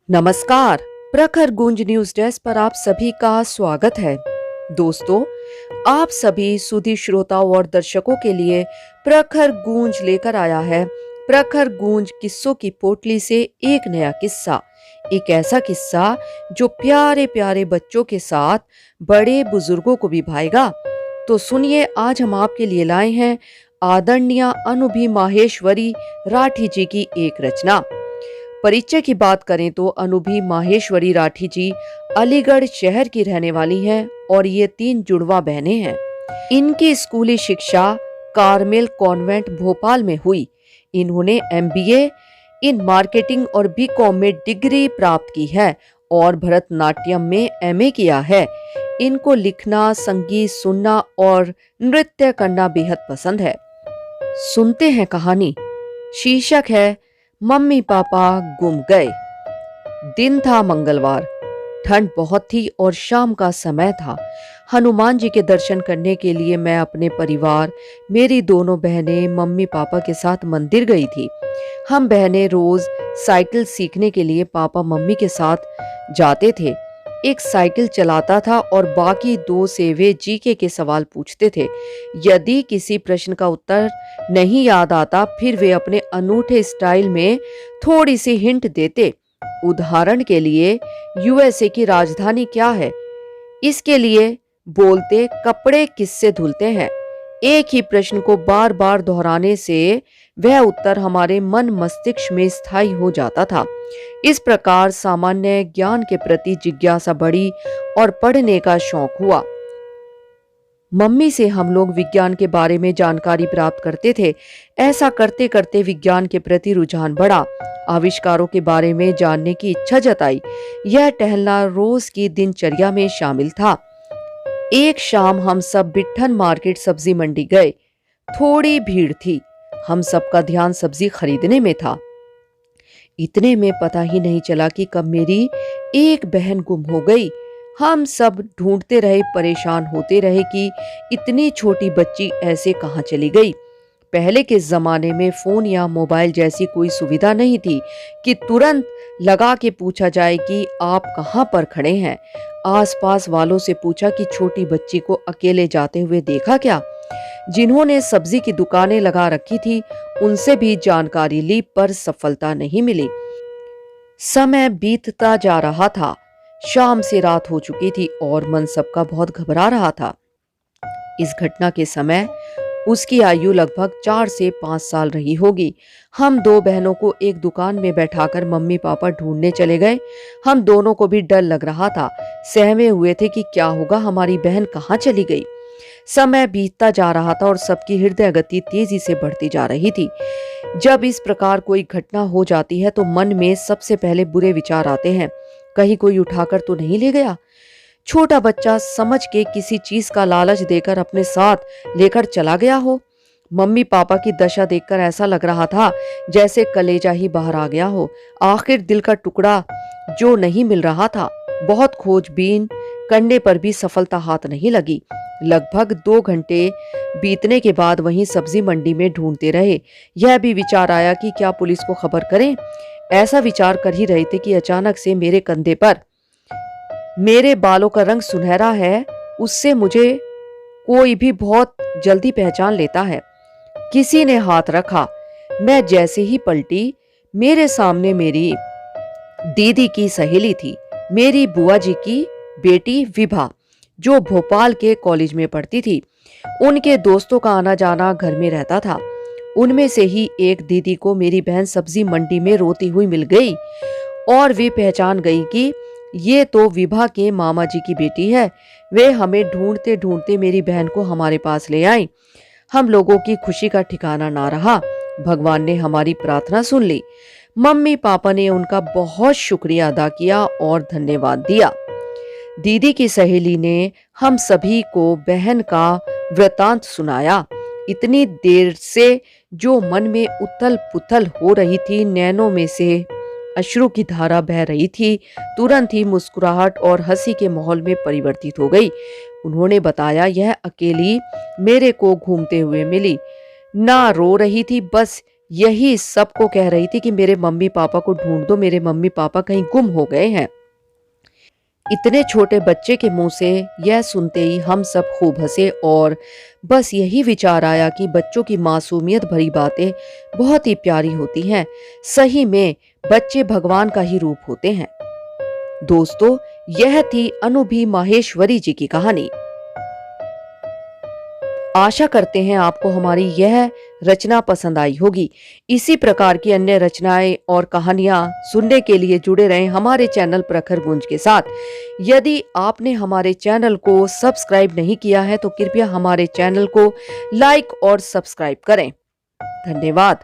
नमस्कार। प्रखर गूंज न्यूज डेस्क पर आप सभी का स्वागत है। दोस्तों, आप सभी सुधी श्रोताओं और दर्शकों के लिए प्रखर गूंज लेकर आया है। प्रखर गूंज किस्सों की पोटली से एक नया किस्सा, एक ऐसा किस्सा जो प्यारे प्यारे बच्चों के साथ बड़े बुजुर्गों को भी भाएगा। तो सुनिए, आज हम आपके लिए लाए हैं आदरणीय अनुभी माहेश्वरी राठी जी की एक रचना। परिचय की बात करें तो अनुभी माहेश्वरी राठी जी अलीगढ़ शहर की रहने वाली हैं और ये 3 जुड़वा बहनें हैं। इनकी स्कूली शिक्षा कार्मेल कॉन्वेंट भोपाल में हुई। इन्होंने एमबीए इन मार्केटिंग और बीकॉम में डिग्री प्राप्त की है और भरतनाट्यम में एमए किया है। इनको लिखना, संगीत सुनना और नृत्य करना बेहद पसंद है। सुनते हैं कहानी। शीर्षक है मम्मी पापा गुम गए। दिन था मंगलवार। ठंड बहुत थी और शाम का समय था। हनुमान जी के दर्शन करने के लिए मैं अपने परिवार, मेरी दोनों बहनें, मम्मी पापा के साथ मंदिर गई थी। हम बहनें रोज साइकिल सीखने के लिए पापा मम्मी के साथ जाते थे। एक साइकिल चलाता था और बाकी 2 से वे जीके के सवाल पूछते थे। यदि किसी प्रश्न का उत्तर नहीं याद आता, फिर वे अपने अनूठे स्टाइल में थोड़ी सी हिंट देते। उदाहरण के लिए, यूएसए की राजधानी क्या है? इसके लिए बोलते, कपड़े किससे धुलते हैं? एक ही प्रश्न को बार बार दोहराने से वह उत्तर हमारे मन मस्तिष्क में स्थायी हो जाता था। इस प्रकार सामान्य ज्ञान के प्रति जिज्ञासा बढ़ी और पढ़ने का शौक हुआ। मम्मी से हम लोग विज्ञान के बारे में जानकारी प्राप्त करते थे। ऐसा करते करते विज्ञान के प्रति रुझान बढ़ा। आविष्कारों के बारे में जानने की इच्छा जताई। यह टहलना रोज की दिनचर्या में शामिल था। एक शाम हम सब बिट्ठन मार्केट सब्जी मंडी गए। थोड़ी भीड़ थी। हम सबका ध्यान सब्जी खरीदने में था। इतने में पता ही नहीं चला कि कब मेरी एक बहन गुम हो गई। हम सब ढूंढते रहे, परेशान होते रहे कि इतनी छोटी बच्ची ऐसे कहाँ चली गई। पहले के जमाने में फोन या मोबाइल जैसी कोई सुविधा नहीं थी कि तुरंत लगा के पूछा जाए कि आप कहाँ पर खड़े हैं। आसपास वालों से पूछा कि छोटी बच्ची को अकेले जाते हुए देखा क्या। जिन्होंने सब्जी की दुकानें लगा रखी थी, उनसे भी जानकारी ली, पर सफलता नहीं मिली। समय बीतता जा रहा था। शाम से रात हो चुकी थी और मन सबका बहुत घबरा रहा था। इस घटना के समय उसकी आयु लगभग 4 से 5 साल रही होगी। हम 2 बहनों को एक दुकान में बैठाकर मम्मी पापा ढूंढने चले गए। हम दोनों को भी डर लग रहा था। सहमे हुए थे कि क्या होगा, हमारी बहन कहाँ चली गई। समय बीतता जा रहा था और सबकी हृदय गति तेजी से बढ़ती जा रही थी। जब इस प्रकार कोई घटना हो जाती है तो मन में सबसे पहले बुरे विचार आते हैं। कहीं कोई उठाकर तो नहीं ले गया। छोटा बच्चा समझ के किसी चीज का लालच देकर अपने साथ लेकर चला गया हो। मम्मी पापा की दशा देखकर ऐसा लग रहा था जैसे कलेजा ही बाहर आ गया हो। आखिर दिल का टुकड़ा जो नहीं मिल रहा था। बहुत खोजबीन करने पर भी सफलता हाथ नहीं लगी। लगभग 2 घंटे बीतने के बाद वहीं सब्जी मंडी में ढूंढते रहे। यह भी विचार आया कि क्या पुलिस को खबर करें। ऐसा विचार कर ही रहे थे कि अचानक से मेरे कंधे पर, मेरे बालों का रंग सुनहरा है, उससे मुझे कोई भी बहुत जल्दी पहचान लेता है। किसी ने हाथ रखा। मैं जैसे ही पलटी, मेरे सामने मेरी दीदी की सहेली थी, मेरी बुआ जी की बेटी विभा, जो भोपाल के कॉलेज में पढ़ती थी। उनके दोस्तों का आना जाना घर में रहता था। उनमें से ही एक दीदी को मेरी बहन सब्जी मंडी में रोती हुई मिल गई और वे पहचान गई कि ये तो विभा के मामा जी की बेटी है। वे हमें ढूंढते ढूंढते मेरी बहन को हमारे पास ले आई। हम लोगों की खुशी का ठिकाना ना रहा। भगवान ने हमारी प्रार्थना सुन ली। मम्मी पापा ने उनका बहुत शुक्रिया अदा किया और धन्यवाद दिया। दीदी की सहेली ने हम सभी को बहन का वृतांत सुनाया। इतनी देर से जो मन में उथल पुथल हो रही थी, नैनों में से अश्रु की धारा बह रही थी, तुरंत ही मुस्कुराहट और हंसी के माहौल में परिवर्तित हो गई। उन्होंने बताया, यह अकेली मेरे को घूमते हुए मिली। ना रो रही थी, बस यही सबको कह रही थी कि मेरे मम्मी पापा को ढूंढ दो, मेरे मम्मी पापा कहीं गुम हो गए हैं। इतने छोटे बच्चे के मुंह से यह सुनते ही हम सब खूब हंसे और बस यही विचार आया कि बच्चों की मासूमियत भरी बातें बहुत ही प्यारी होती हैं। सही में बच्चे भगवान का ही रूप होते हैं। दोस्तों, यह थी अनुभी माहेश्वरी जी की कहानी। आशा करते हैं आपको हमारी यह रचना पसंद आई होगी। इसी प्रकार की अन्य रचनाएं और कहानियां सुनने के लिए जुड़े रहें हमारे चैनल प्रखर गूंज के साथ। यदि आपने हमारे चैनल को सब्सक्राइब नहीं किया है तो कृपया हमारे चैनल को लाइक और सब्सक्राइब करें। धन्यवाद।